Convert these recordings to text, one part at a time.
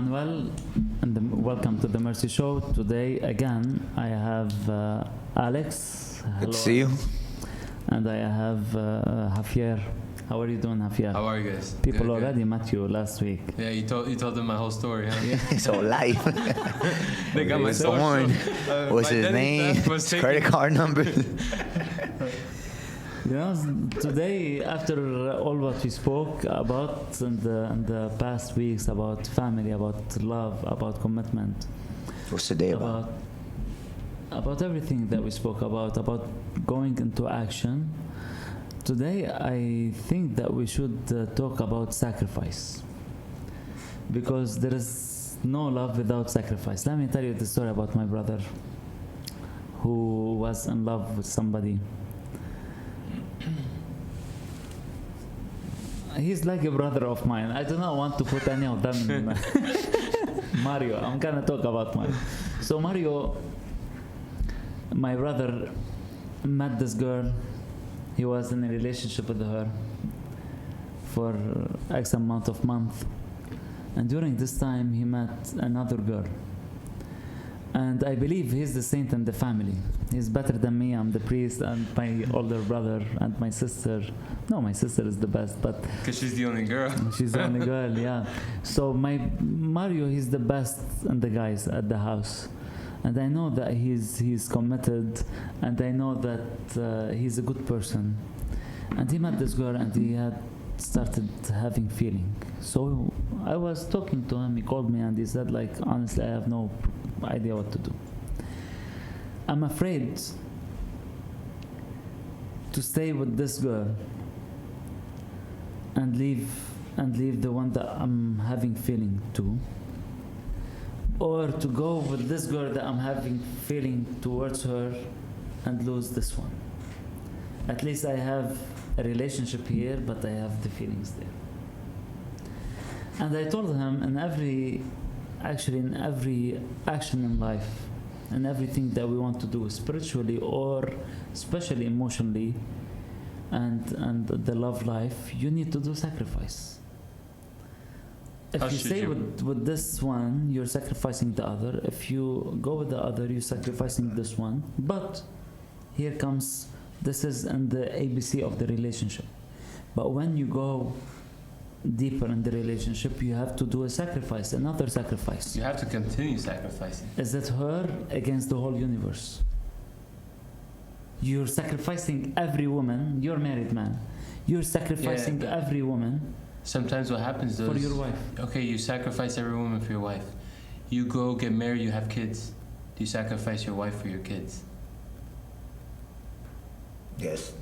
Manuel, and welcome to the Mercy Show. Today, again, I have Alex. Good to see you. And I have Javier. How are you doing, Javier? How are you guys? People already met you last week. Yeah, you told them my whole story, huh? Yeah. So live. They got my born. What's his name? His credit card number. You know, today, after all what we spoke about in the past weeks, about family, about love, about commitment. What's the day about? About everything that we spoke about going into action. Today, I think that we should talk about sacrifice. Because there is no love without sacrifice. Let me tell you the story about my brother who was in love with somebody. He's like a brother of mine. I do not want to put any of them in Mario. I'm gonna talk about Mario. So Mario, my brother, met this girl. He was in a relationship with her for X amount of months. And during this time, he met another girl. And I believe he's the saint in the family. He's better than me. I'm the priest, and my older brother, and my sister. No, my sister is the best, but because she's the only girl. She's the only girl, yeah. So my Mario, he's the best in the guys at the house, and I know that he's committed, and I know that he's a good person. And he met this girl, and he had started having feeling. So I was talking to him. He called me, and he said, like, honestly, I have no idea what to do. I'm afraid to stay with this girl and leave the one that I'm having feeling to, or to go with this girl that I'm having feeling towards her and lose this one. At least I have a relationship here, but I have the feelings there. And I told him in every action in life, and everything that we want to do spiritually or especially emotionally and the love life, you need to do sacrifice. If you stay with this one, you're sacrificing the other. If you go with the other, you're sacrificing this one. But here comes, this is in the ABC of the relationship. But when you go deeper in the relationship, you have to do a sacrifice, another sacrifice. You have to continue sacrificing. Is it her against the whole universe? You're sacrificing every woman. You're a married man. You're sacrificing every woman. Sometimes what happens though for your wife. Okay, you sacrifice every woman for your wife. You go get married, you have kids. Do you sacrifice your wife for your kids? Yes.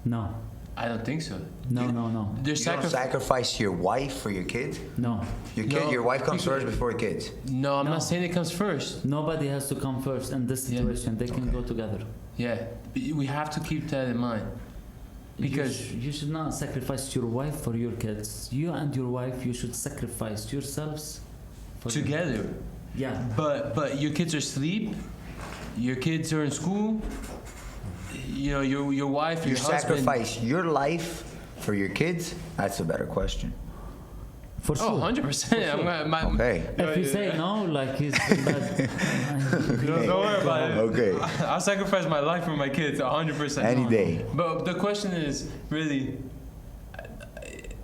No. I don't think so. No. You don't sacrifice your wife for your kids? No. Your wife comes first before your kids? No, I'm not saying it comes first. Nobody has to come first in this situation. They can go together. Yeah, we have to keep that in mind. Because you should not sacrifice your wife for your kids. You and your wife, you should sacrifice yourselves for together. Yeah. But your kids are asleep. Your kids are in school. You know, your wife, your husband. You sacrifice your life for your kids? That's a better question. For sure. 100%. Okay. If you say no, like he's bad. Don't worry about it. Okay. I'll sacrifice my life for my kids 100%. Any day. But the question is really,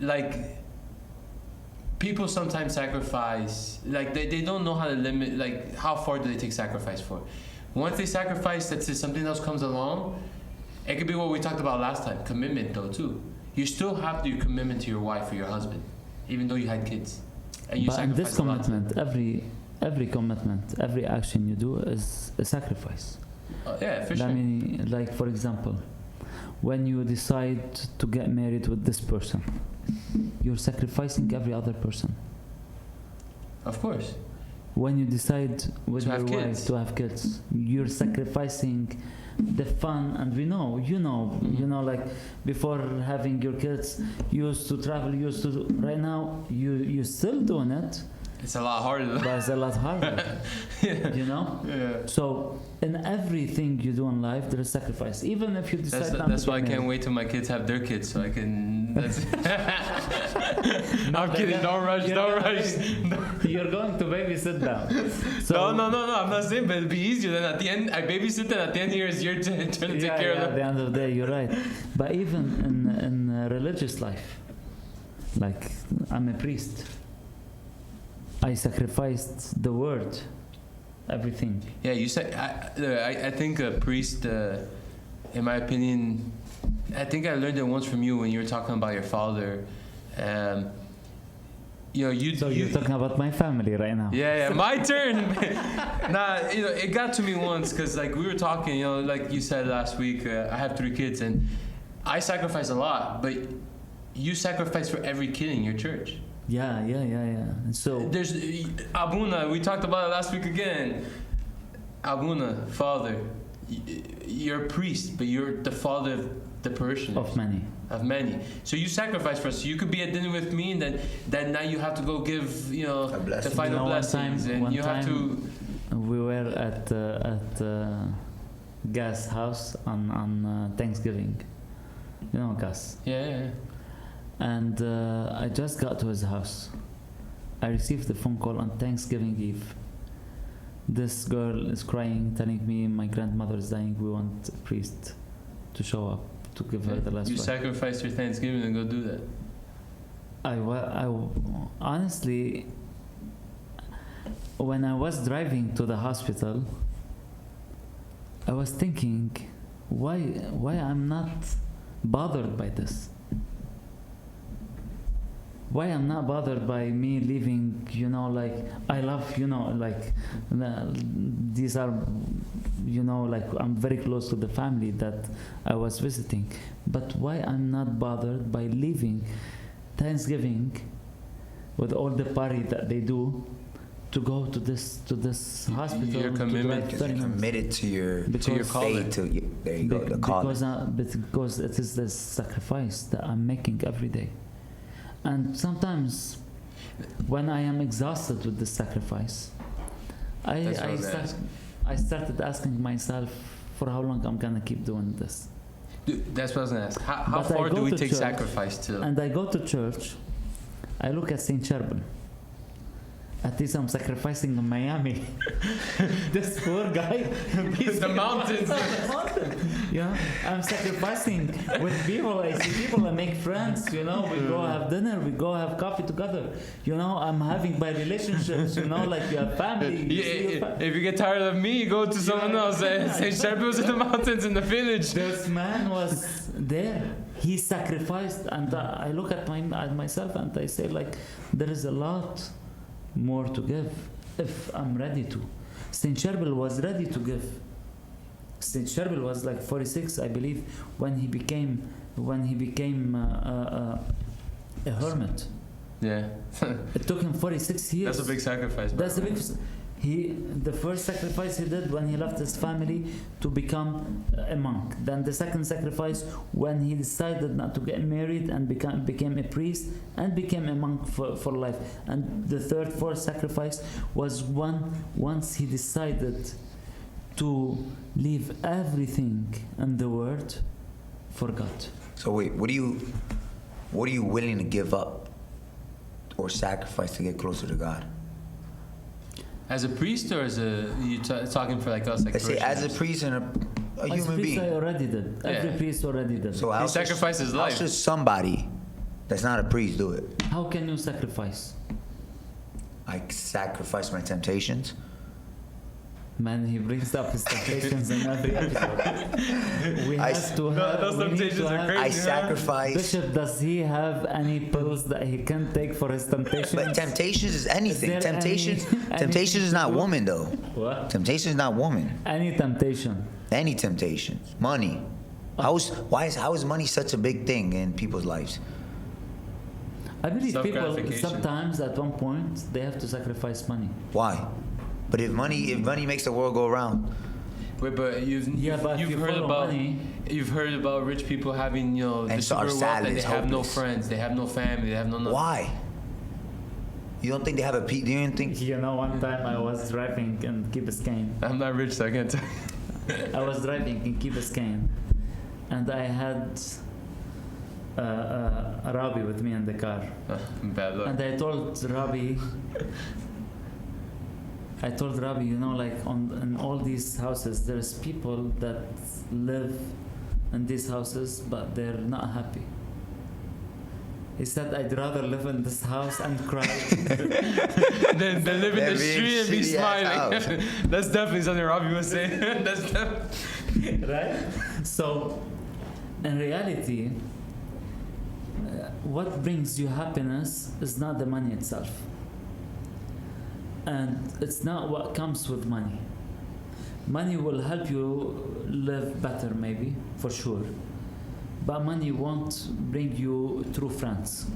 like, people sometimes sacrifice, like they don't know how to limit, like how far do they take sacrifice for? Once they sacrifice, let's say something else comes along, it could be what we talked about last time, commitment though too. You still have to do commitment to your wife or your husband, even though you had kids. And you but in sacrifice this commitment, every commitment, every action you do is a sacrifice. Yeah, for sure. I mean, like for example, when you decide to get married with this person, you're sacrificing every other person. Of course. When you decide with to your wife kids. to have kids, you're sacrificing the fun. And we know, you know, like before having your kids, you used to travel, right now, you still doing it. It's a lot harder. But it's a lot harder. Yeah. You know? Yeah. So in everything you do in life, there is sacrifice. Even if you decide not that's to why I get can't married. wait till my kids have their kids so I can then that's. I'm kidding. Don't rush. Don't rush. You're going to babysit down. So, No. I'm not saying, but it'd be easier. Then at the end, I babysit. Then at the end, here is your turn to take care of At them. the end of the day, you're right. But even in religious life, like I'm a priest, I sacrificed the word, everything. Yeah, you said. I think a priest, in my opinion, I think I learned it once from you when you were talking about your father. You're talking about my family right now. Yeah, my turn. It got to me once because like we were talking, like you said last week, I have 3 kids and I sacrifice a lot, but you sacrifice for every kid in your church. Yeah. And so there's Abuna, we talked about it last week again. Abuna, father, you're a priest, but you're the father of the parishioners. Of many. So you sacrifice for us. So you could be at dinner with me, and then now you have to go give, the final blessings, and you have to. We were at Gas' house on Thanksgiving. You know Gas. Yeah. And I just got to his house. I received a phone call on Thanksgiving Eve. This girl is crying, telling me my grandmother is dying. We want a priest to show up to give her the last You rite. sacrificed your Thanksgiving and go do that. Honestly, when I was driving to the hospital, I was thinking, why I'm not bothered by this? Why I'm not bothered by me leaving, like I love, these are, like I'm very close to the family that I was visiting. But why I'm not bothered by leaving Thanksgiving with all the party that they do to go to this hospital? Your commitment. Because you're committed to your calling. faith. There you go, the calling. Because it is the sacrifice that I'm making every day. And sometimes when I am exhausted with this sacrifice, I started asking myself for how long I'm gonna keep doing this. Dude, that's what I was gonna ask. How far do we take sacrifice to? And I go to church, I look at St. Charbel. At least I'm sacrificing in Miami. This poor guy. The mountains. I'm sacrificing with people. I see people, I make friends, we go have dinner, we go have coffee together. I'm having my relationships, like you have family. If you get tired of me, go to someone else. St. Charbel's in the mountains in the village. This man was there. He sacrificed, and I look at myself and I say, like, there is a lot more to give if I'm ready to. St. Charbel was ready to give. St. Charbel was like 46, I believe, when he became a hermit. Yeah. It took him 46 years. That's a big sacrifice. That's a big. The first sacrifice he did when he left his family to become a monk. Then the second sacrifice when he decided not to get married and became a priest and became a monk for life. And the fourth sacrifice was once he decided to leave everything in the world for God. So wait, what are you willing to give up or sacrifice to get closer to God? As a priest, or as talking for like us, like Let's say as a priest and a human being. I already did. Every priest already did. So he sacrificed his life. How should somebody that's not a priest do it? How can you sacrifice? I sacrifice my temptations. Man, he brings up his temptations in every episode. We have to have. Those temptations are crazy. I sacrifice. Bishop, does he have any pills that he can take for his temptations? But temptations is anything. Is there Temptation is not woman though. What? Temptation is not woman. Any temptation. Any temptation. Money. How is money such a big thing in people's lives? I believe people Self-gratification. sometimes at one point they have to sacrifice money. Why? But if money makes the world go around. Wait, but you've heard about rich people having the so super are wealth sad, and they it's have no hopeless. friends, they have no family, they have no nothing. Why? You don't think they have a peace? Do you think? One time I was driving in Key Biscayne. I'm not rich, so I can't tell. I was driving in Key Biscayne, and I had Robbie with me in the car. Bad luck. And I told Robbie, you know, like in all these houses, there's people that live in these houses, but they're not happy. He said, I'd rather live in this house and cry Then live in the street and be smiling. That's definitely something Robbie was saying. That's definitely right? So, in reality, what brings you happiness is not the money itself. And it's not what comes with money. Money will help you live better, maybe, for sure. But money won't bring you true friends.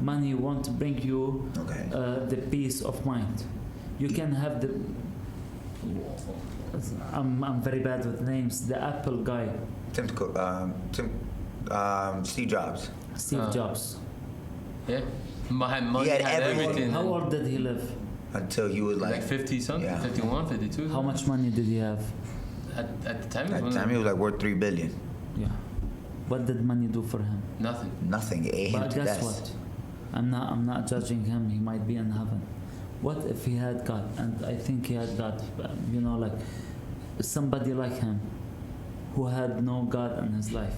Money won't bring you the peace of mind. You can have the... I'm very bad with names. The Apple guy. Steve Jobs. Steve Jobs. Yeah. Money He had had everything. everything. How old did he live? Until he was Like 50 something? Yeah. 51, 52? How much money did he have? At the time? At the time, he was like worth $3 billion. Yeah. What did money do for him? Nothing. Nothing. It ate him But to guess death. what? I'm not judging him. He might be in heaven. What if he had God? And I think he had God. You know, like somebody like him who had no God in his life.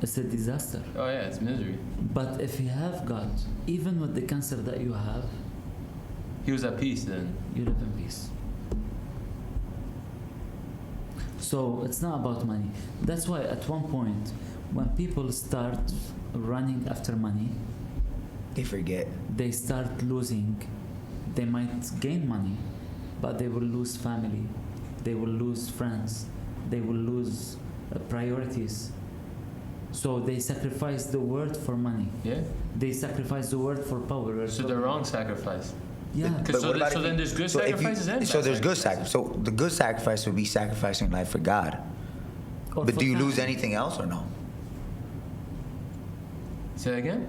It's a disaster. Oh yeah, it's misery. But if you have God, even with the cancer that you have, He was at peace then. you live in peace. So it's not about money. That's why at one point, when people start running after money, They forget. they start losing. They might gain money, but they will lose family. They will lose friends. They will lose priorities. So they sacrifice the word for money. Yeah? They sacrifice the word for power. So the wrong sacrifice. Yeah. But what about So if then you- there's good so if you- sacrifices and So bad there's good sacrifices. sacrifice. So the good sacrifice would be sacrificing life for God. Or But for do you lose family. anything else or no? Say that again?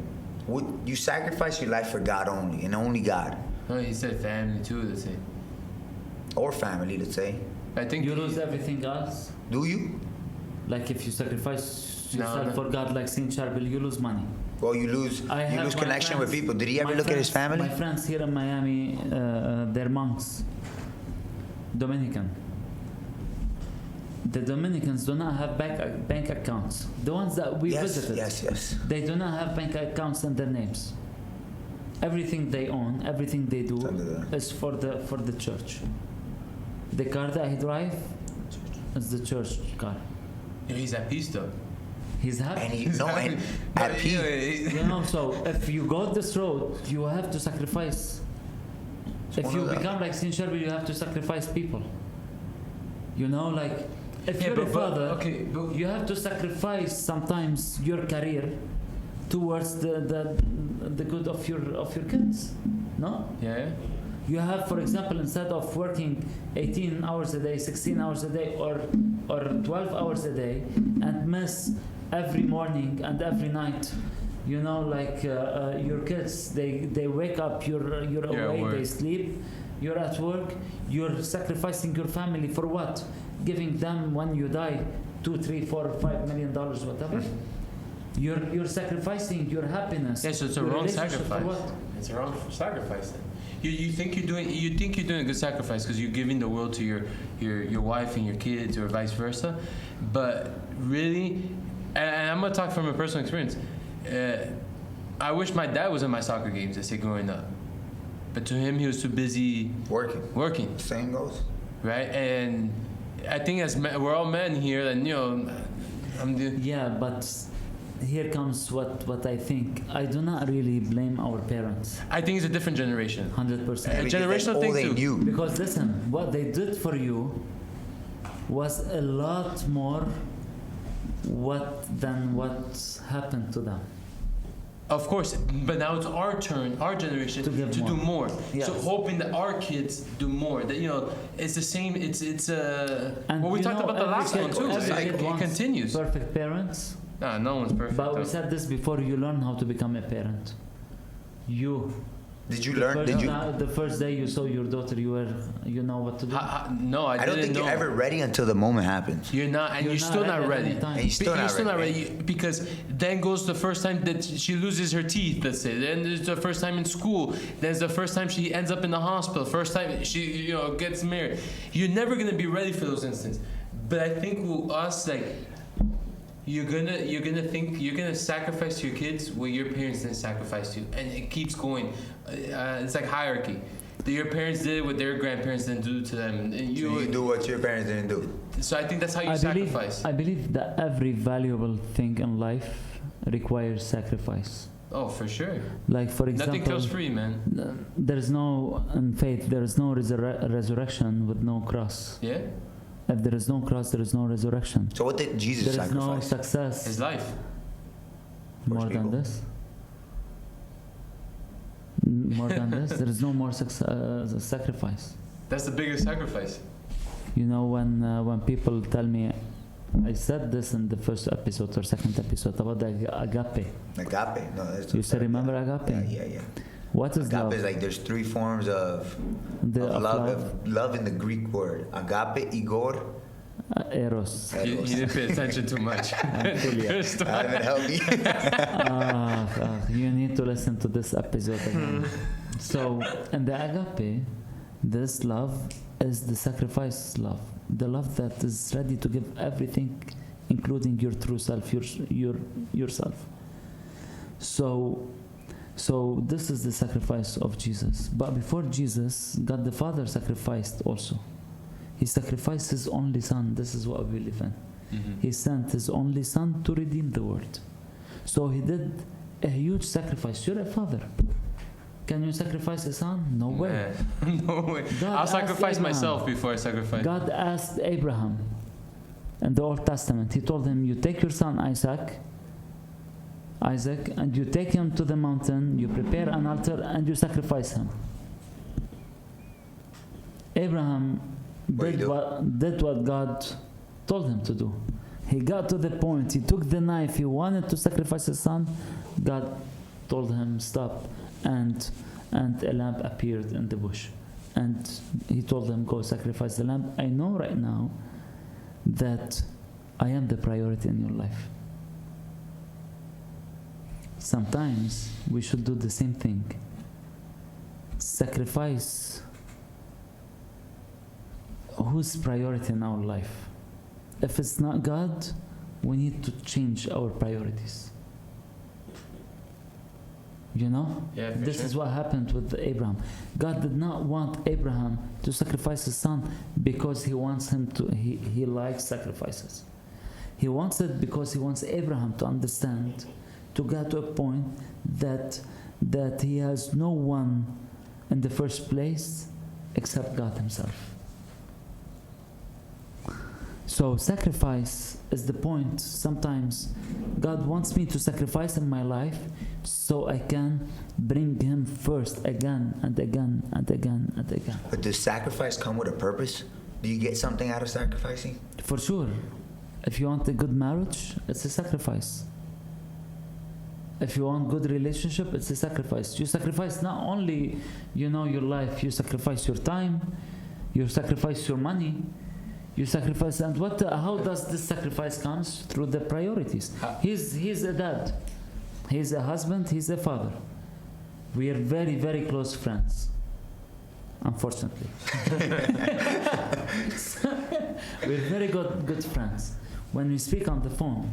Would you sacrifice your life for God only and only God, No, he said family too, let's say. or family? Let's say. I think You lose everything else. Do you? Like if you sacrifice No, yourself no. for God, like Saint Charbel, you lose money. Well, you lose. I You have lose my connection with friends- people. Did he ever my look at his friends- family? My friends here in Miami, they're monks, Dominican. The Dominicans do not have bank accounts. The ones that we Yes, visited, yes. they do not have bank accounts in their names. Everything they own, everything they do, It's under the- is for the church. The car that he drive is the church car. Yeah, he's at peace though. He's And happy. he no, and at peace. You know, so if you go this road, you have to sacrifice. If one you of the- become like Saint Charbel, you have to sacrifice people. You know, like if Yeah, you're a but father, okay, but you have to sacrifice sometimes your career towards the good of your kids. No? yeah. You have, for example, instead of working 18 hours a day, 16 hours a day, or 12 hours a day, and miss every morning and every night, you know, like your kids, they wake up, you're You're at away, work. they sleep, you're at work, you're sacrificing your family for what? Giving them when you die $2, $3, $4, $5 million, whatever. You're sacrificing your happiness. Yeah, so it's a your wrong relationship sacrifice. For what? It's a wrong sacrifice then. You think you're doing a good sacrifice because you're giving the world to your wife and your kids or vice versa, but really, and I'm gonna talk from a personal experience. I wish my dad was in my soccer games, I say growing up, but to him he was too busy working, Same goes. right? And I think as men, we're all men here, and you know, Yeah, but here comes what I think. I do not really blame our parents, I think it's a different generation. 100%. A Because that's generational all thing they too. knew. Because listen, what they did for you was a lot more than what happened to them. Of course, but now it's our turn, our generation, To give do more. Yes. So hoping that our kids do more. That you know, it's the same. It's And what we you talked know, about the every last kid- one too. every It's kid like, it wants continues. Perfect parents. Nah, no one's perfect. But we though. said this before, you learn how to become a parent. You Did you learn? Did you? The first day you saw your daughter, you know what to do. No, I don't didn't think know. you're ever ready until the moment happens. You're not, and you're still not ready. And you're still not ready. Because then goes the first time that she loses her teeth. Let's say. Then there's the first time in school. There's the first time she ends up in the hospital. First time she gets married. You're never gonna be ready for those instances. But I think with us, like, you're gonna sacrifice to your kids what your parents didn't sacrifice to you, and it keeps going. It's like hierarchy. Your parents did what their grandparents didn't do to them, and you do what your parents didn't do. So I think that's how you sacrifice. I believe that every valuable thing in life requires sacrifice. Oh, for sure. Like, for example, nothing comes free, man. There's no, in faith, there is no resurrection with no cross. Yeah. If there is no cross, there is no resurrection. So what did Jesus sacrifice? There is no success. His life. More than this. More than this, there is no more sacrifice. That's the biggest sacrifice. You know, when people tell me, I said this in the first episode or second episode about the agape. Agape, no, that's. You still remember agape? Yeah. What is agape love? Is like there's three forms of love. Love in the Greek word. Agape, Igor. Eros. You didn't pay attention too much. I haven't helped you. You need to listen to this episode again. So, in the agape, this love is the sacrifice love. The love that is ready to give everything, including your true self, yourself. So this is the sacrifice of Jesus. But before Jesus, God the Father sacrificed also. He sacrificed His only Son. This is what we believe in. Mm-hmm. He sent His only Son to redeem the world. So He did a huge sacrifice. You're a father. Can you sacrifice a son? No way. No way. I'll sacrifice myself before I sacrifice. God asked Abraham in the Old Testament. He told him, you take your son Isaac, and you take him to the mountain, you prepare an altar, and you sacrifice him. Abraham did what God told him to do. He got to the point, he took the knife, he wanted to sacrifice his son. God told him, stop. And a lamb appeared in the bush. And he told him, go sacrifice the lamb. I know right now that I am the priority in your life. Sometimes we should do the same thing. Sacrifice who's priority in our life. If it's not God, we need to change our priorities. You know? Yeah, this is what happened with Abraham. God did not want Abraham to sacrifice his son because he wants him to, he likes sacrifices. He wants it because he wants Abraham to understand, to get to a point that he has no one in the first place except God himself. So sacrifice is the point. Sometimes God wants me to sacrifice in my life so I can bring him first again and again and again and again. But does sacrifice come with a purpose? Do you get something out of sacrificing? For sure. If you want a good marriage, it's a sacrifice. If you want good relationship, it's a sacrifice. You sacrifice not only, your life, you sacrifice your time, you sacrifice your money, you sacrifice, and how does this sacrifice comes? Through the priorities. He's a dad, he's a husband, he's a father. We are very, very close friends, unfortunately. We're very good friends. When we speak on the phone,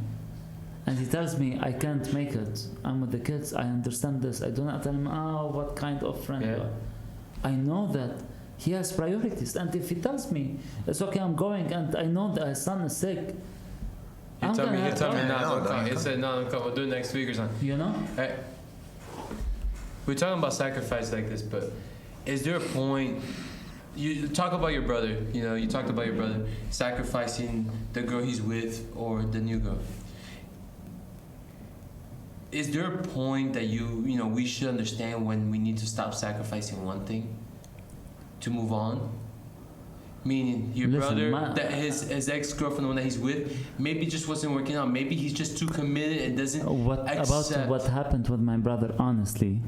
and he tells me, I can't make it, I'm with the kids, I understand this, I do not tell him, what kind of friend you are. I know that he has priorities, and if he tells me, it's okay, I'm going, and I know that his son is sick, He told me, no, don't come. He said, no, don't come, we'll do it next week or something. You know? We're talking about sacrifice like this, but is there a point, you talk about your brother, you talked about your brother sacrificing the girl he's with or the new girl. Is there a point that we should understand when we need to stop sacrificing one thing to move on? Meaning your brother, that his ex-girlfriend, the one that he's with, maybe just wasn't working out. Maybe he's just too committed and doesn't accept. About what happened with my brother, honestly,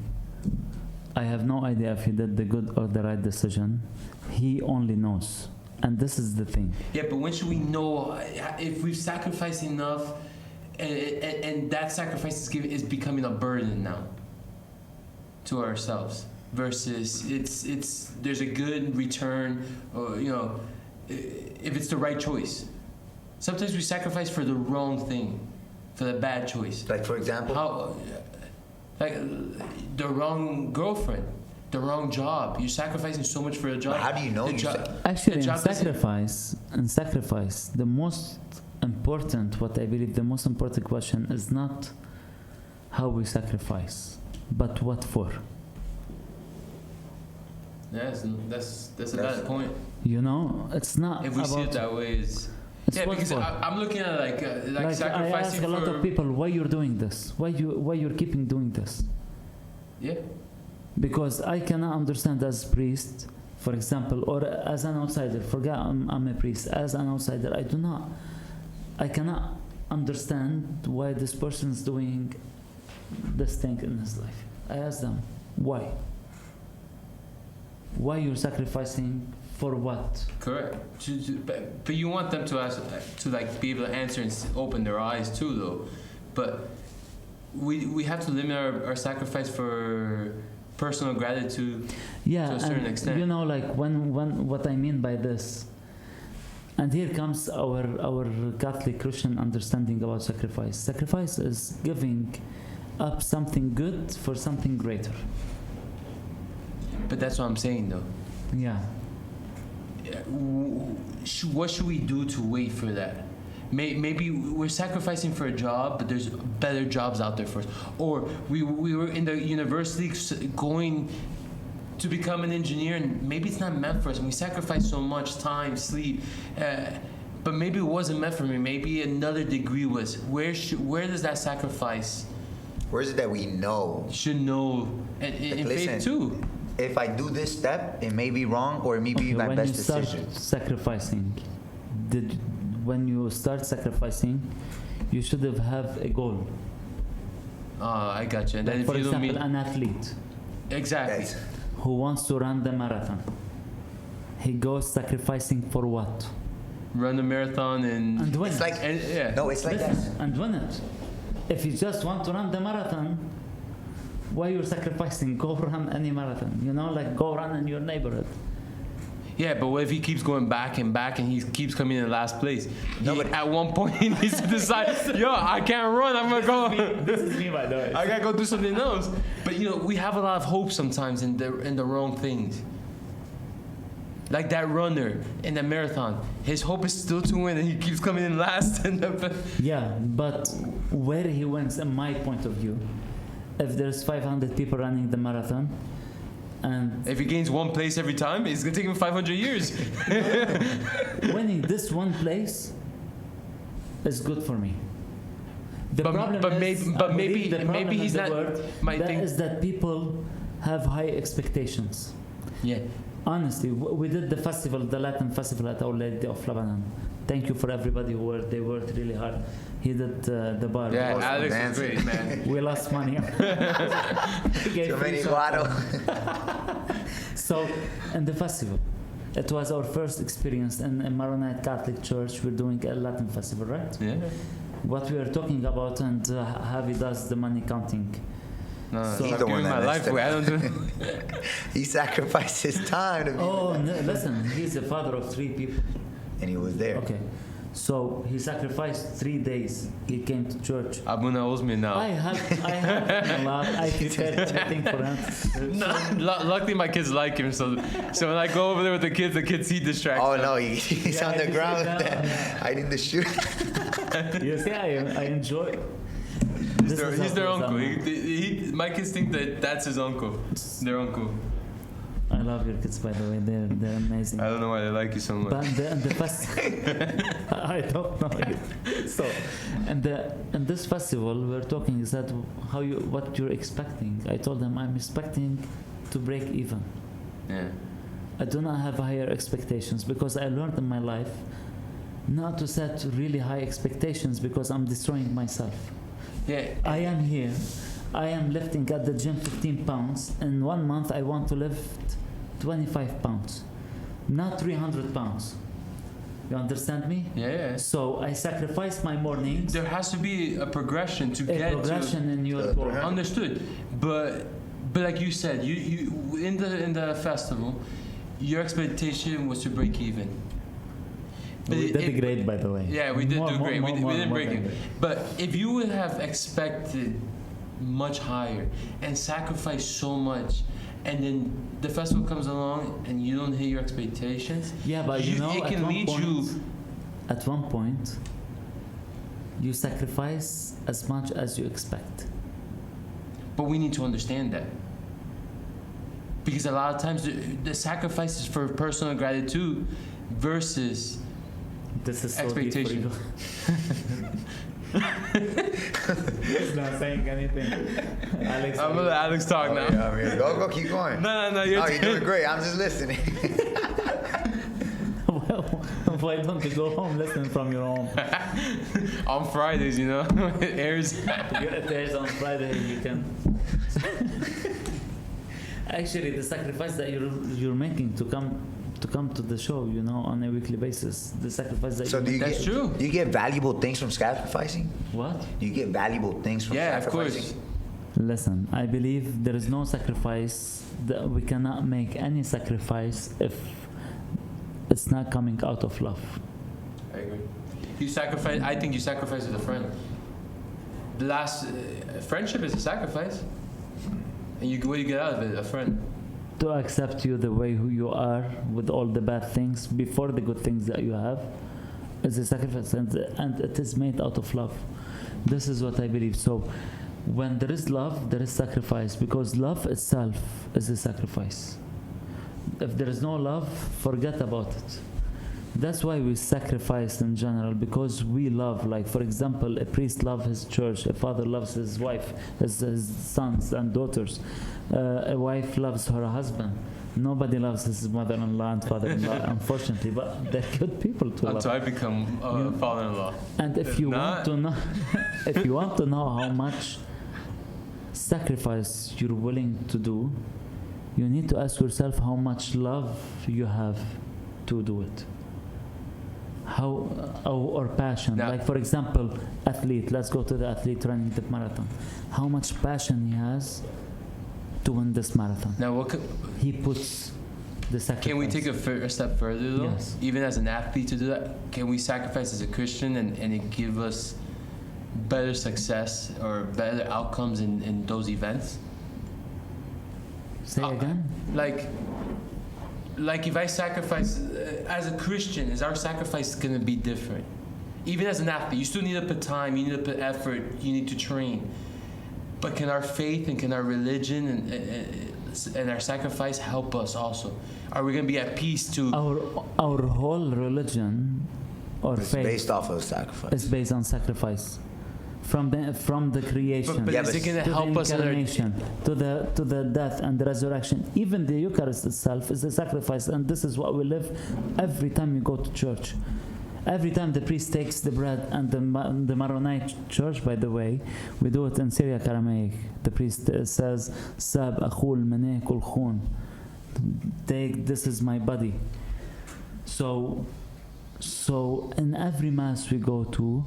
I have no idea if he did the good or the right decision. He only knows. And this is the thing. Yeah, but when should we know if we've sacrificed enough, and that sacrifice is becoming a burden now to ourselves, versus it's there's a good return, or if it's the right choice. Sometimes we sacrifice for the wrong thing, for the bad choice. Like, for example? Like the wrong girlfriend, the wrong job. You're sacrificing so much for a job. But how do you know? Actually, in sacrifice, the most important, what I believe, the most important question is not how we sacrifice, but what for. Yes, that's a valid point. It's not. If we see it that way, it's because I'm looking at like sacrificing. I ask a lot of people, why you're doing this? Why you're keeping doing this? Yeah. Because I cannot understand as priest, for example, or as an outsider. Forget I'm a priest. As an outsider, I cannot understand why this person is doing this thing in his life. I ask them, why? Why you're sacrificing? For what? Correct. But you want them to be able to answer and open their eyes too, though. But we have to limit our sacrifice for personal gratitude to a certain extent. When what I mean by this, and here comes our Catholic Christian understanding about sacrifice. Sacrifice is giving up something good for something greater. But that's what I'm saying, though. Yeah. What should we do to wait for that? Maybe we're sacrificing for a job, but there's better jobs out there for us. Or we were in the university going to become an engineer, and maybe it's not meant for us, and we sacrifice so much time, sleep, but maybe it wasn't meant for me. Maybe another degree was. Where does that sacrifice? Where is it that we know? Should know, and in faith too. If I do this step, it may be wrong, or it may be my best decision. When you start sacrificing, you should have a goal. I got you. And then for example, an athlete. Exactly. Yes. Who wants to run the marathon. He goes sacrificing for what? Run the marathon and win it's it. like, yeah. No, it's like that. And win it. If you just want to run the marathon, why you're sacrificing? Go run any marathon. Go run in your neighborhood. Yeah, but what if he keeps going back and he keeps coming in last place? But at one point he needs to decide, I can't run, I'm gonna go. This is me, by the way. I gotta go do something else. But we have a lot of hope sometimes in the wrong things. Like that runner in the marathon, his hope is still to win, and he keeps coming in last. Yeah, but where he wins, in my point of view, if there's 500 people running the marathon, and if he gains one place every time, it's gonna take him 500 years. Winning this one place is good for me. Maybe he's not. Is that people have high expectations. Yeah. Honestly, we did the Latin festival at Our Lady of Lebanon. Thank you for everybody they worked really hard. He did the bar. Yeah, Alex is great, man. We lost money. Too many guado. So, in the festival, it was our first experience in a Maronite Catholic church. We're doing a Latin festival, right? Yeah. What we are talking about, and Javi does the money counting. No, he's the one that my life away. I don't do. He sacrificed his time to be no, listen, he's the father of 3 people. And he was there. Okay. So he sacrificed 3 days. He came to church. Abuna owes me now. I have a lot. I prepared everything for him. Luckily, my kids like him. So when I go over there with the kids see distracted. Oh no, he's on the ground hiding the shoe. You see, I enjoy. He's their uncle. My kids think that's his uncle. Their uncle. I love your kids, by the way. They're amazing. I don't know why they like you so much. But the I don't know. So, in this festival, we're talking is that what you're expecting. I told them I'm expecting to break even. Yeah. I do not have higher expectations because I learned in my life not to set really high expectations because I'm destroying myself. Yeah. I am here. I am lifting at the gym 15 pounds. In 1 month, I want to lift 25 pounds, not 300 pounds. You understand me? Yeah. So I sacrifice my mornings. There has to be a progression to get progression in your goal. Understood, but like you said, you in the festival, your expectation was to break even. But We did great, by the way. Yeah, we did do great. We didn't break than it. great. But if you would have expected much higher and sacrificed so much, and then the festival comes along and you don't hit your expectations, Yeah, but you know, it can lead you. at one point, you sacrifice as much as you expect. But we need to understand that. Because a lot of times the sacrifice is for personal gratitude versus This is so expectation. deep for you. He's not saying anything. Alex, I'm gonna let Alex talk now. Yeah, I mean, go, keep going. No, you're You're doing great. I'm just listening. well, why don't you go home listening from your home? On Fridays, you know, it airs. If there's on Friday, you can. Actually, the sacrifice that you're making to come to the show, you know, on a weekly basis, the sacrifice that So do you That's get, true. Do you get valuable things from sacrificing? What? Do you get valuable things from Yeah, of sacrificing? course. Listen, I believe there is no sacrifice that we cannot make any sacrifice if it's not coming out of love. I agree. You sacrifice. I think you sacrifice with a friend. The last friendship is a sacrifice, and what do you get out of it? A friend. To accept you the way who you are with all the bad things before the good things that you have is a sacrifice, and it is made out of love. This is what I believe. So when there is love, there is sacrifice, because love itself is a sacrifice. If there is no love, forget about it. That's why we sacrifice in general, because we love. Like, for example, a priest loves his church, a father loves his wife, his sons and daughters, a wife loves her husband. Nobody loves his mother-in-law and father-in-law, unfortunately, but they're good people to love. Until I become father-in-law. And if you want to know, if you want to know how much sacrifice you're willing to do, you need to ask yourself how much love you have to do it. How or passion. Now, like, for example, athlete. Let's go to the athlete running the marathon. How much passion he has to win this marathon. Now, He puts the sacrifice. can we take a step further though? Yes. Even as an athlete to do that, can we sacrifice as a Christian and it give us better success or better outcomes in those events? Say again? Like if I sacrifice as a Christian, is our sacrifice going to be different? Even as an athlete, you still need to put time, you need to put effort, you need to train. But can our faith and can our religion and our sacrifice help us also? Are we going to be at peace to? Our whole religion or It's faith based off of sacrifice. is based on sacrifice. From the creation But Yeah, is it but going to to help the us in our? incarnation, to the death and the resurrection. Even the Eucharist itself is a sacrifice, and this is what we live every time you go to church. Every time the priest takes the bread, and the Maronite church, by the way, we do it in Syriac Aramaic. The priest says, "Sab akhul mene kul khun." Take, this is my body. So in every mass we go to,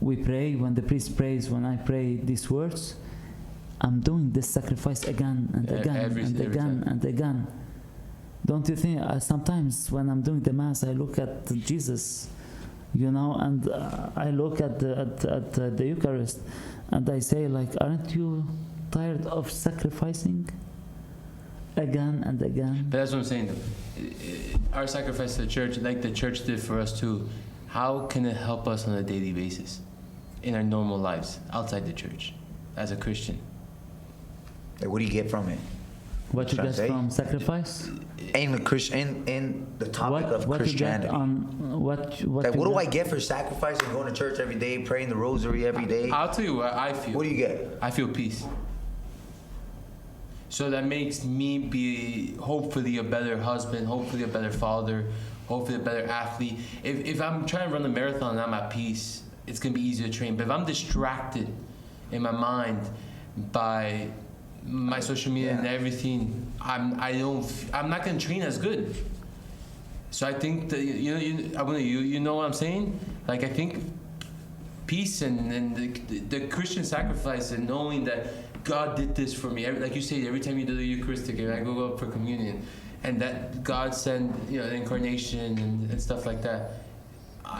we pray. When the priest prays, when I pray these words, I'm doing this sacrifice again and again Every again time. and again. Don't you think? Sometimes when I'm doing the mass, I look at Jesus, you know, and I look at the Eucharist, and I say, like, aren't you tired of sacrificing again and again? But that's what I'm saying. Our sacrifice to the church, like the church did for us too, how can it help us on a daily basis in our normal lives outside the church as a Christian? Like, what do you get from it? What you Trying get to say? from sacrifice? In the Christian, in the topic of What you get Christianity. on what Like, you what do I get? get for sacrificing, going to church every day, praying the rosary every day? I'll tell you what I feel. What do you get? I feel peace. So that makes me be hopefully a better husband, hopefully a better father, hopefully a better athlete. If I'm trying to run a marathon and I'm at peace, it's going to be easier to train. But if I'm distracted in my mind by my social media and everything, I'm not gonna train as good. So I think that you know what I'm saying? Like, I think peace and the Christian sacrifice and knowing that God did this for me. Like you say, every time you do the Eucharistic, and I go up for communion, and that God sent, the incarnation and stuff like that.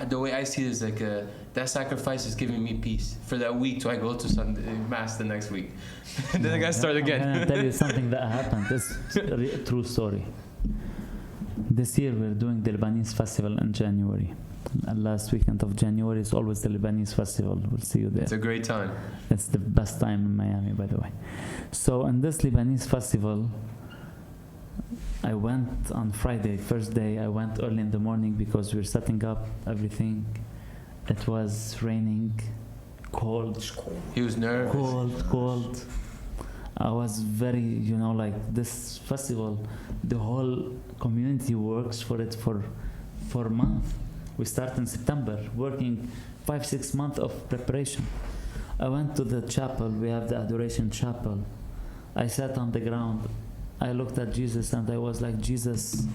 The way I see it is like that sacrifice is giving me peace for that week till I go to Sunday Mass the next week. And then I gotta start again. I'm gonna tell you something that happened. This is a true story. This year we're doing the Lebanese festival in January. Last weekend of January is always the Lebanese festival. We'll see you there. It's a great time. It's the best time in Miami, by the way. So in this Lebanese festival, I went on Friday, first day. I went early in the morning because we're setting up everything. It was raining, cold. He was nervous. Cold. I was very, like this festival, the whole community works for it for a month. We start in September, working 5-6 months of preparation. I went to the chapel. We have the adoration chapel. I sat on the ground. I looked at Jesus and I was like, Jesus,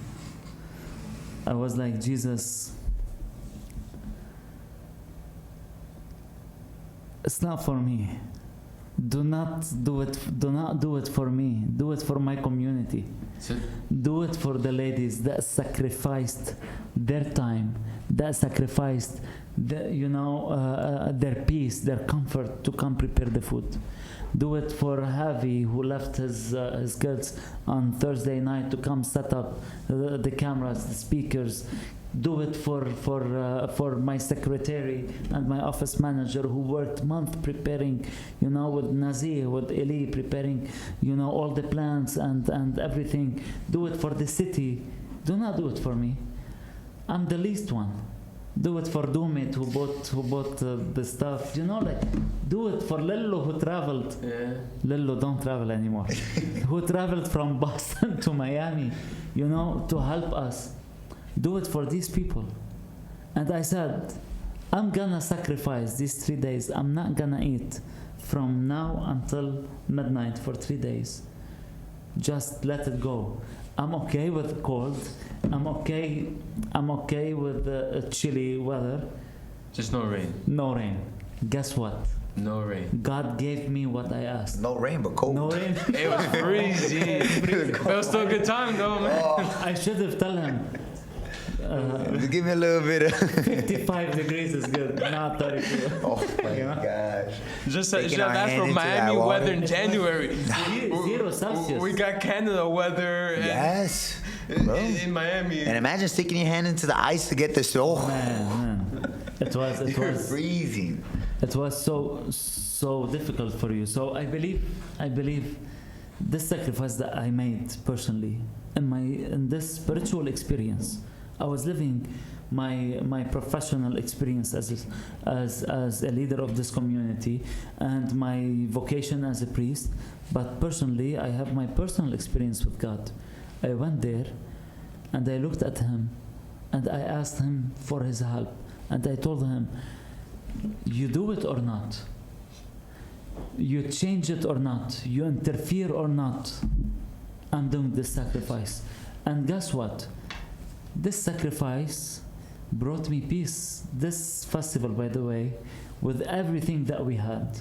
it's not for me. Do not do it for me. Do it for my community. Do it for the ladies that sacrificed their time, that sacrificed their peace, their comfort to come prepare the food. Do it for Javi, who left his kids on Thursday night to come set up the cameras, the speakers. Do it for my secretary and my office manager who worked month preparing, with Nazir, with Eli, preparing, all the plans and everything. Do it for the city. Do not do it for me. I'm the least one. Do it for Dumit who bought the stuff. Do it for Lillo who traveled. Yeah. Lillo don't travel anymore. Who traveled from Boston to Miami, to help us. Do it for these people. And I said, I'm gonna sacrifice these 3 days. I'm not gonna eat from now until midnight for 3 days. Just let it go. I'm okay with cold. I'm okay with the chilly weather. Just no rain. No rain. Guess what? No rain. God gave me what I asked. No rain, but cold. No rain. It was freezing. But it was still a good time though, man. I should have told him. Give me a little bit of 55 degrees is good, not 32. Oh my gosh. Just Sticking our that's hand for into Miami that weather water. in January. 0 Celsius. We got Canada weather Yes. Bro. in Miami. And imagine sticking your hand into the ice to get the snow. Man. It You're was freezing. It was so difficult for you. So I believe this sacrifice that I made personally in this spiritual experience. I was living my professional experience as a leader of this community and my vocation as a priest, but personally I have my personal experience with God. I went there and I looked at him and I asked him for his help, and I told him, you do it or not, you change it or not, you interfere or not, I'm doing this sacrifice. And guess what? This sacrifice brought me peace. This festival, by the way, with everything that we had,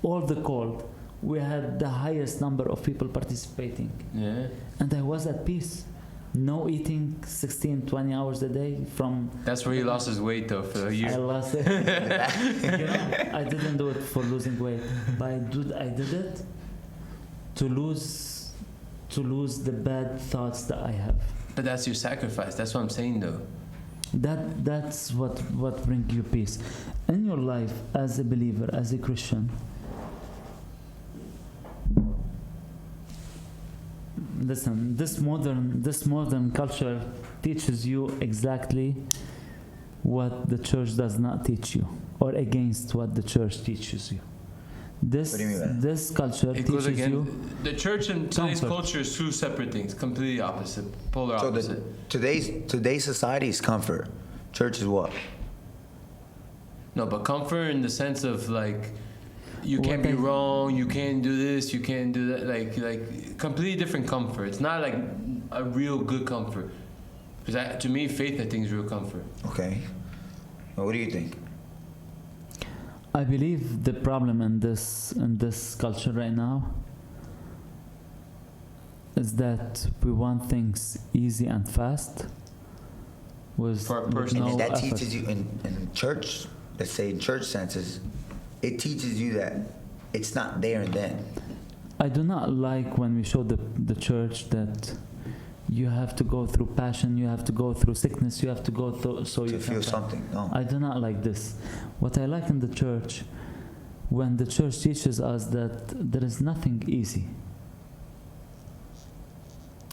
all the cold, we had the highest number of people participating. Yeah. And I was at peace. No eating 16, 20 hours a day from... That's where he lost his weight though for a year. I lost it. I didn't do it for losing weight, but I did it to lose the bad thoughts that I have. But that's your sacrifice. That's what I'm saying though. That's what brings you peace in your life as a believer, as a Christian. Listen, this modern culture teaches you exactly what the church does not teach you, or against what the church teaches you. What do you mean by that? This culture It goes teaches again. you The church and today's comfort. culture is two separate things, completely opposite, polar So opposite. today's society is comfort. Church is what? No, but comfort in the sense of like you can't What be I- wrong, you can't do this, you can't do that. Like completely different comfort. It's not like a real good comfort. Because to me, faith, I think, is real comfort. Okay. Well, what do you think? I believe the problem in this culture right now is that we want things easy and fast For a with person. no And that effort. teaches you in church, let's say in church senses, it teaches you that it's not there and then. I do not like when we show the church that you have to go through passion, you have to go through sickness, you have to go through so To you feel can something. No. I do not like this. What I like in the church, when the church teaches us that there is nothing easy.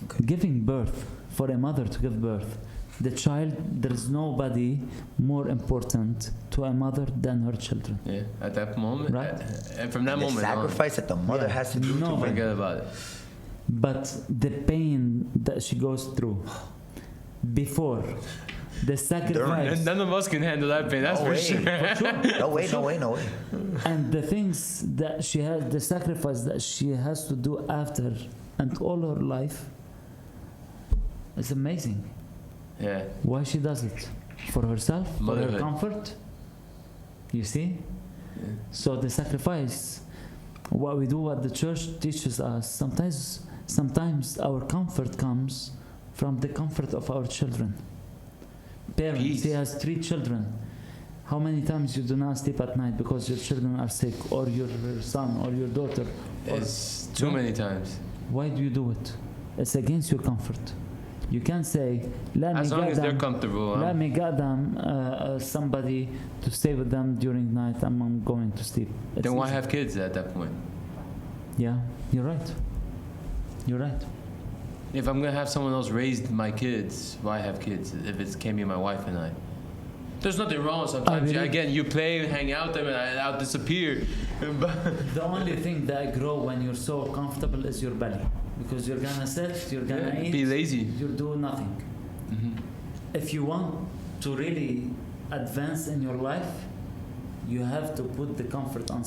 Okay. Giving birth, for a mother to give birth, the child, there is nobody more important to a mother than her children. Yeah, at that moment. Right. And from that The moment sacrifice that the mother Yeah. has to do No, to on, but- forget about it. But the pain that she goes through before the sacrifice None of us can handle that pain, that's No for way. sure. No way, no way, no way. and the things that she has, the sacrifice that she has to do after and all her life is amazing. Yeah. Why she does it? For herself? For her Motherhood. comfort? You see? Yeah. So the sacrifice, what we do, what the church teaches us, sometimes our comfort comes from the comfort of our children. Parents, Peace. he has 3 children. How many times you do not sleep at night because your children are sick, or your son, or your daughter? Or It's too No. many times. why do you do it? It's against your comfort. You can't say, let As me long get as they're them. comfortable. Let me get them somebody to stay with them during night. I'm going to sleep. It's Then why easy. have kids at that point? Yeah, you're right. You're right. If I'm gonna have someone else raise my kids, why have kids? If it can't be my wife and I. There's nothing wrong. Sometimes, believe- again, you play, hang out with them, and I'll disappear. But The only thing that grow when you're so comfortable is your belly, because you're gonna sit, you're gonna eat, be lazy. you do nothing. Mhm. If you want to really advance in your life, you have to put the comfort on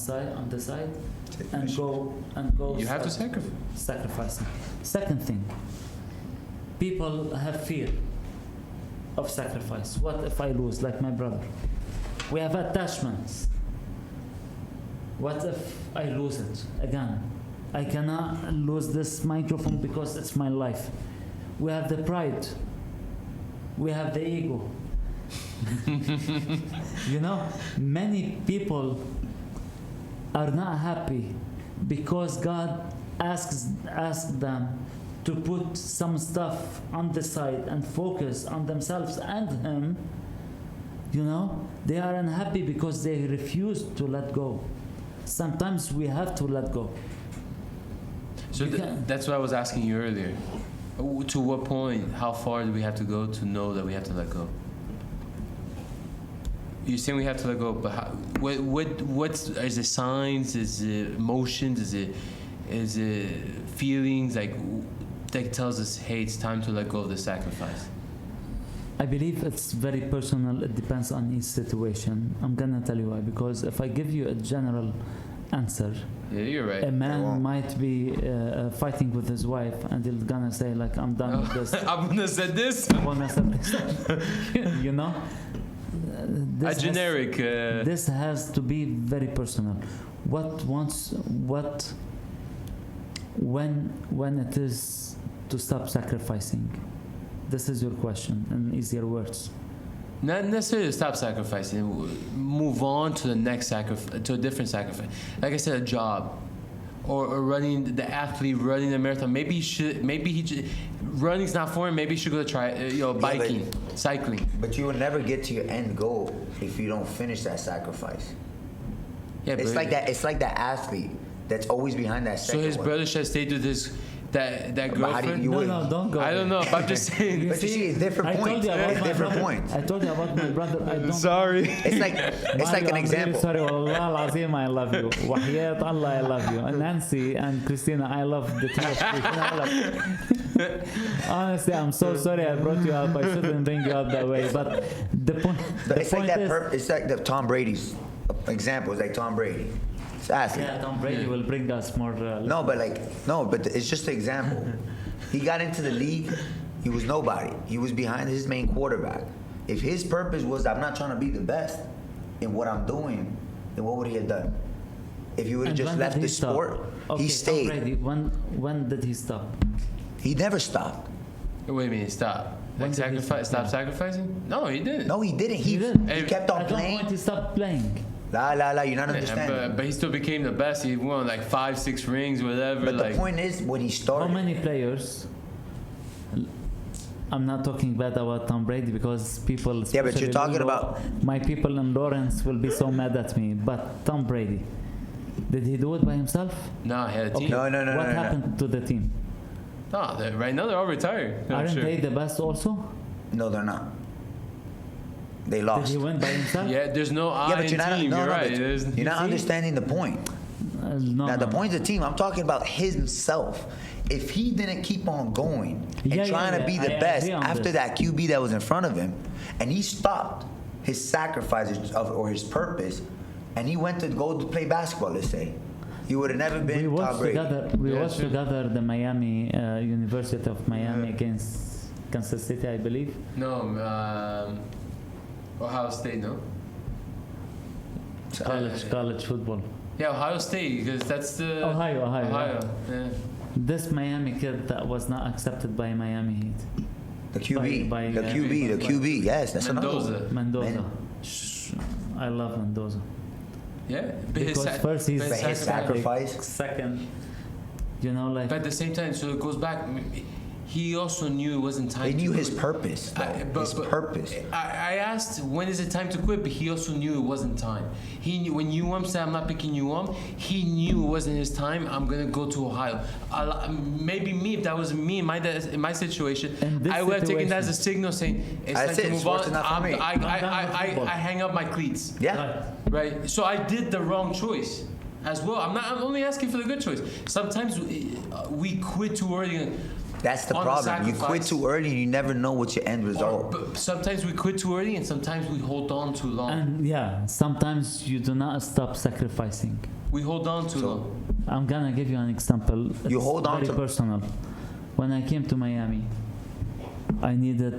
the side, and go. You have to start sacrifice. sacrificing. Second thing, people have fear of sacrifice. What if I lose, like my brother? We have attachments. What if I lose it again? I cannot lose this microphone because it's my life. We have the pride. We have the ego. You know, many people are not happy because God asks them to put some stuff on the side and focus on themselves and Him. You know, they are unhappy because they refuse to let go. Sometimes we have to let go. So You can- that's what I was asking you earlier. To what point, how far do we have to go to know that we have to let go? You're saying we have to let go, but what's is it signs? Is it emotions? Is it feelings that tells us, hey, it's time to let go of the sacrifice? I believe it's very personal. It depends on each situation. I'm gonna tell you why. Because if I give you a general answer, Yeah, you're right. a man won't. might be fighting with his wife, and he's gonna say like, "I'm done with this." I'm gonna say this. I wanna say this. You know, A This has- generic. This has to be very personal. When it is to stop sacrificing? This is your question in easier words. Not necessarily to stop sacrificing. Move on to the next sacrifice, to a different sacrifice. Like I said, a job, or running the athlete running the marathon. Maybe he should. Running's not for him. Maybe he should go try, but- biking, cycling. But you will never get to your end goal if you don't finish that sacrifice. Yeah, It's but- like that. It's like that athlete that's always behind that So second his one. brother should have stayed with that But how do girlfriend. you- No, would- no, don't go. I don't there. know. But I'm just saying. But you see, it's different I told points. you about It's my different brother. points. I told you about my brother. I don't. Sorry. It's like an Manuel, I'm example. Really sorry, والله العظيم I love you. وحياة Allah I love you. And Nancy and Christina, I love the two of you. I love you. Honestly, I'm so sorry I brought you up. I shouldn't bring you up that way. But the point. But The it's like point that. is, It's like the Tom Brady's example. It's like Tom Brady. It's athlete. Yeah, Tom Brady will bring us more. No, but it's just an example. He got into the league. He was nobody. He was behind his main quarterback. If his purpose was, I'm not trying to be the best in what I'm doing, then what would he have done? If he would have And just when left did the stop? sport, Okay, he stayed. Tom Brady, when did he stop? He never stopped. What do you mean stop? When Like did he sacrifice? stop? Stop sacrificing? No, he didn't. No, he didn't. He didn't. kept on At one playing. point he stopped playing. La, you're not Yeah, understanding. but he still became the best. He won like 5, 6 rings, whatever. But like, the point is, when he How started, many players? I'm not talking bad about Tom Brady because people. Yeah, but you're especially talking Lolo, about- my people in Lawrence will be so mad at me. But Tom Brady, did he do it by himself? no, he had a team. No. What happened to the team? No, right now they're all retired. I'm Aren't sure. they the best also? no, they're not. They Did lost. he win by himself? Yeah, there's no I Yeah, but in you're not. team. No, You're no, right. but There's- you're not see? understanding the point. No. Now, the no. point's the team. I'm talking about himself. If he didn't keep on going and Yeah, trying yeah, to be yeah. the I best agree on after this. that QB that was in front of him, and he stopped his sacrifices or his purpose, and he went to go to play basketball, let's say, he would have never been We Tom watched Brady. together. We Yeah, watched sure. together the Miami University of Miami Yeah. against Kansas City, I believe. No, Ohio State, no? College football. Yeah, Ohio State, because that's the. Ohio. Yeah. This Miami kid that was not accepted by Miami Heat. The QB, by, the QB. Yes, that's another one. Mendoza. Mendoza. Man. I love Mendoza. Yeah. But Because first he's but his sacrifice. Second, you know, like But at the same time, so it goes back. He also knew it wasn't time He knew to his quit. purpose, though. His purpose. I asked when is it time to quit, but he also knew it wasn't time. He knew when UM said I'm not picking UM, he knew it wasn't his time. I'm gonna go to Ohio. Maybe me, if that was me in my situation, In this I would have taken that as a situation- signal saying it's That's time it, to move sports on. is not for me. I I'm done with football. hang up my cleats. Yeah. Right. So I did the wrong choice as well. I'm only asking for the good choice. Sometimes we quit too early. That's the On the problem. You quit sacrifice. too early and you never know what's your end result. But sometimes we quit too early, and sometimes we hold on too long. and yeah, sometimes you do not stop sacrificing. We hold on too So- long. I'm gonna give you an example. You It's hold on very to- personal. When I came to Miami, I needed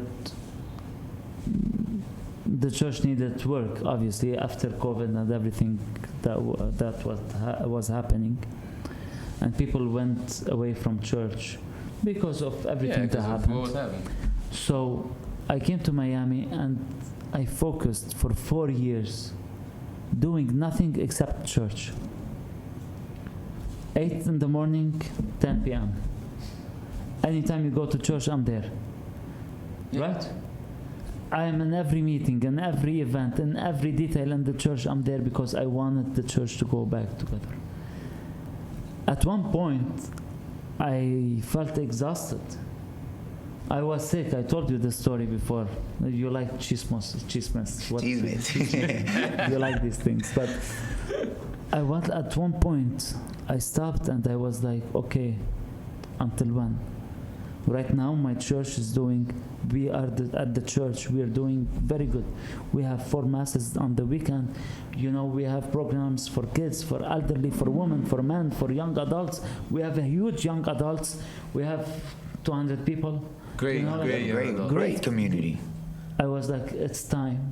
the church needed work, obviously after COVID and everything that was happening, and people went away from church because of everything that 'cause of happened. what was happening. So I came to Miami and I focused for 4 years doing nothing except church. 8 in the morning, 10 p.m. Anytime you go to church, I'm there. Yeah. Right? I am in every meeting, in every event, in every detail in the church, I'm there because I wanted the church to go back together. At one point, I felt exhausted. I was sick. I told you this story before. You like chismos. What? Cheese mate. You like these things. But I was at one point, I stopped and I was like, okay, until when? Right now, my church is doing, at the church, we are doing very good. We have 4 masses on the weekend. You know, we have programs for kids, for elderly, for women, for men, for young adults. We have a huge young adults. We have 200 people. Great, You know, great, like- young Great, adult. great community. I was like, it's time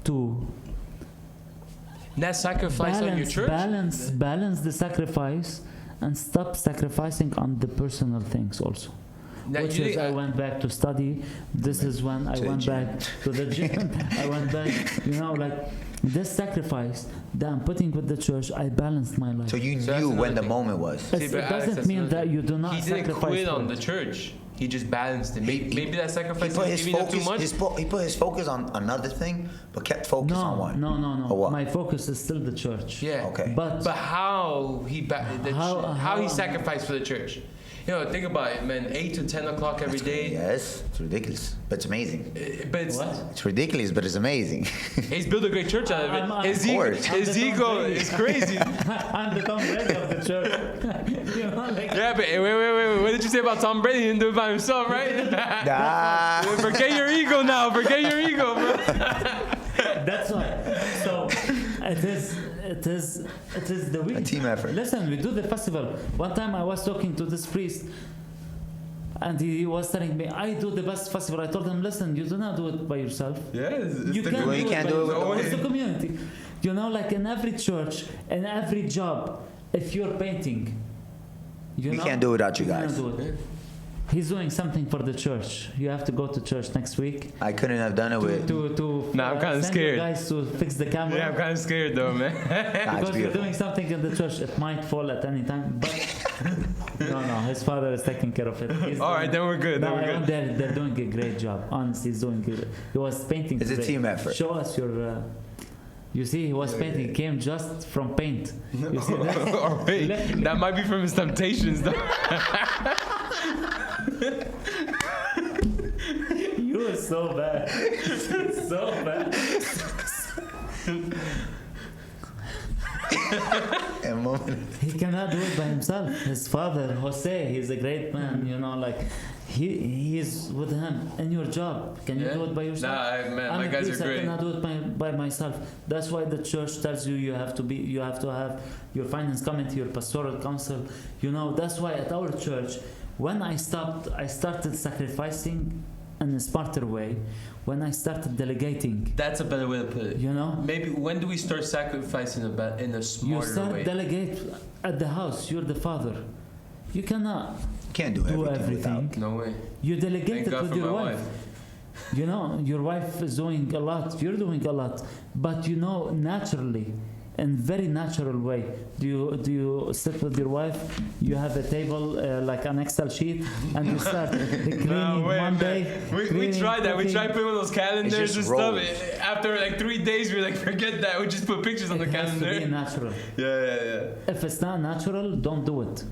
to That sacrifice on your church. balance the sacrifice and stop sacrificing on the personal things also. Now, Which you is, think- I went back to study. This is when I To the went gym. back to the gym. I went back, you know, like this sacrifice that I'm putting with the church, I balanced my life. So you So that's knew when another the thing. moment was. See, It but Alex, doesn't that's mean another that thing. you do not He didn't sacrifice quit for on it. the church. He just balanced it. Maybe that He sacrifice put is his giving up too focus. much. He put his focus on another thing, but kept focus on No, one. no. Or what? My focus is still the church. Yeah. Okay. But how he How he am- sacrificed for the church. You know, think about it, man. 8 to 10 o'clock every day. Yes, it's ridiculous, but it's amazing. But it's, what? It's ridiculous, but it's amazing. he's built a great church out of it. I'm- His Of ego, course. his I'm the ego Tom Brady. is crazy. I'm the Tom Brady of the church. You know, like- Yeah, but wait. What did you say about Tom Brady? He didn't do it by himself, right? Ah. Forget your ego now. Forget your ego, bro. That's why. So it is the A week. team effort. Listen, we do the festival. One time I was talking to this priest, and he was telling me, I do the best festival. I told him, listen, you do not do it by yourself. Yeah, You the can't Well, you do can't it do it by with yourself. the It's way. the community. You know, like in every church, in every job, if you're painting, We can't do it without you cannot guys. do it. He's doing something for the church. You have to go to church next week I couldn't have done it with. Nah, I'm kinda send your scared. guys to fix the camera. Yeah, I'm kind of scared though, man. Nah, it's Because we're beautiful. doing something in the church, it might fall at any time. But no, his father is taking care of it. All right, then we're good. Then No, we're good. they're doing a great job. Honestly, he's doing good. He was painting. It's a today. team effort. Show us your. You see, he was painting. He came just from paint. You see that? Oh, wait, that might be from his temptations though. You are so bad. So bad. A moment. He cannot do it by himself. His father, Jose, he's a great man. You know, like he is with him in your job. Can you do it by yourself? Nah, man, I'm my a guys priest, are I great. cannot do it by myself. That's why the church tells you you have to have your finance committee, your pastoral council. You know, that's why at our church, when I started sacrificing in a smarter way. When I started delegating, That's a better way to put it. you know, Maybe when do we start sacrificing in a you smarter start way? delegate at the house. You're the father. You cannot You can't do do everything. everything. Without. No way. You delegate Thank it God with for your my wife. You know, your wife is doing a lot. You're doing a lot, but you know, naturally, in very natural way. Do you sit with your wife? You have a table like an Excel sheet, and you start cleaning No way, one man. day. We cleaning, tried that. We cooking. tried putting one of those calendars just and stuff. rolls. After like 3 days, we were like, forget that. We just put pictures on the It has to be calendar. natural. Yeah. If it's not natural, don't do it.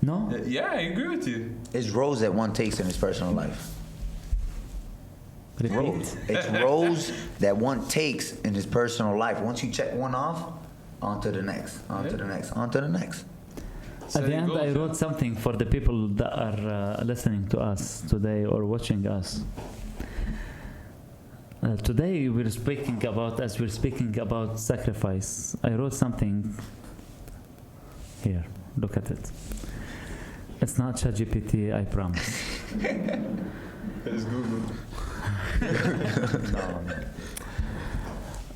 No. Yeah, I agree with you. It's roles that one takes in his personal life. Repeat. Roles. It's roles that one takes in his personal life. Once you check one off, on to the next, on to the next, on to the next. At the end, I wrote something for the people that are listening to us today or watching us. Today, as we're speaking about sacrifice, I wrote something here. Look at it. It's not ChatGPT, I promise. It's Google. No.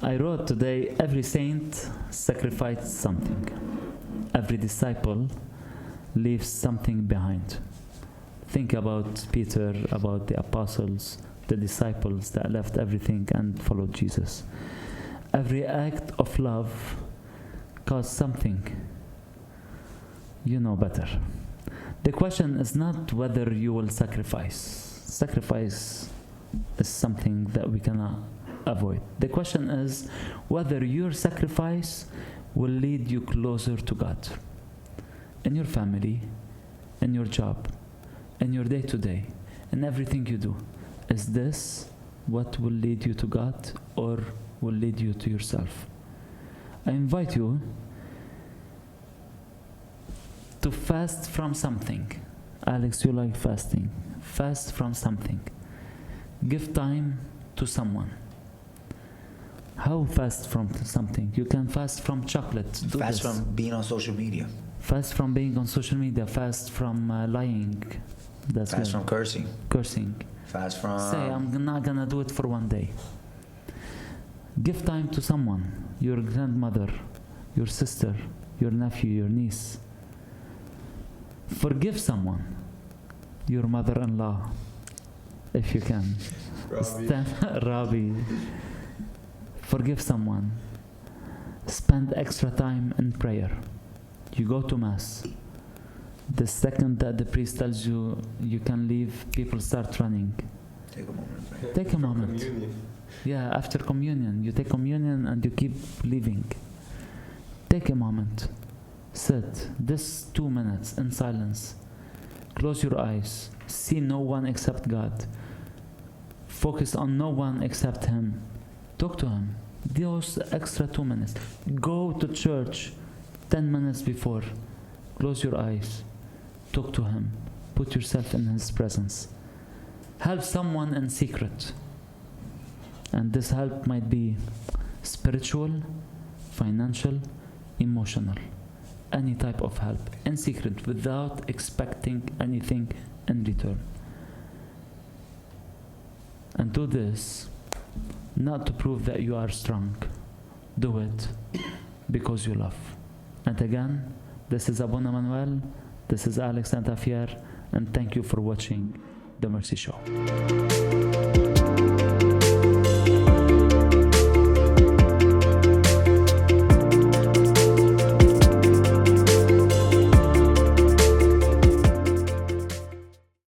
I wrote today, every saint sacrificed something. Every disciple leaves something behind. Think about Peter, about the apostles, the disciples that left everything and followed Jesus. Every act of love costs something. You know better. The question is not whether you will sacrifice. Sacrifice is something that we cannot avoid. The question is whether your sacrifice will lead you closer to God. In your family, in your job, in your day-to-day, in everything you do. Is this what will lead you to God or will lead you to yourself? I invite you to fast from something. Alex, you like fasting. Fast from something. Give time to someone. How fast from something? You can fast from chocolate. Do Fast this. from being on social media. Fast from being on social media. Fast from lying. That's Fast good. from cursing. Cursing. Fast from. Say, I'm not gonna do it for one day. Give time to someone. Your grandmother, your sister, your nephew, your niece. Forgive someone. Your mother-in-law, if you can. Robbie. Forgive someone. Spend extra time in prayer. You go to Mass. The second that the priest tells you you can leave, people start running. Take a moment. Take a moment. Yeah, after communion. You take communion and you keep leaving. Take a moment. Sit. This 2 minutes in silence. Close your eyes. See no one except God. Focus on no one except Him. Talk to Him. Those extra 2 minutes. Go to church 10 minutes before. Close your eyes. Talk to Him. Put yourself in His presence. Help someone in secret. And this help might be spiritual, financial, emotional, any type of help in secret without expecting anything in return. And do this not to prove that you are strong. Do it because you love. And again, this is Abuna Manuel, this is Alex Santafier, and thank you for watching The Mercy Show.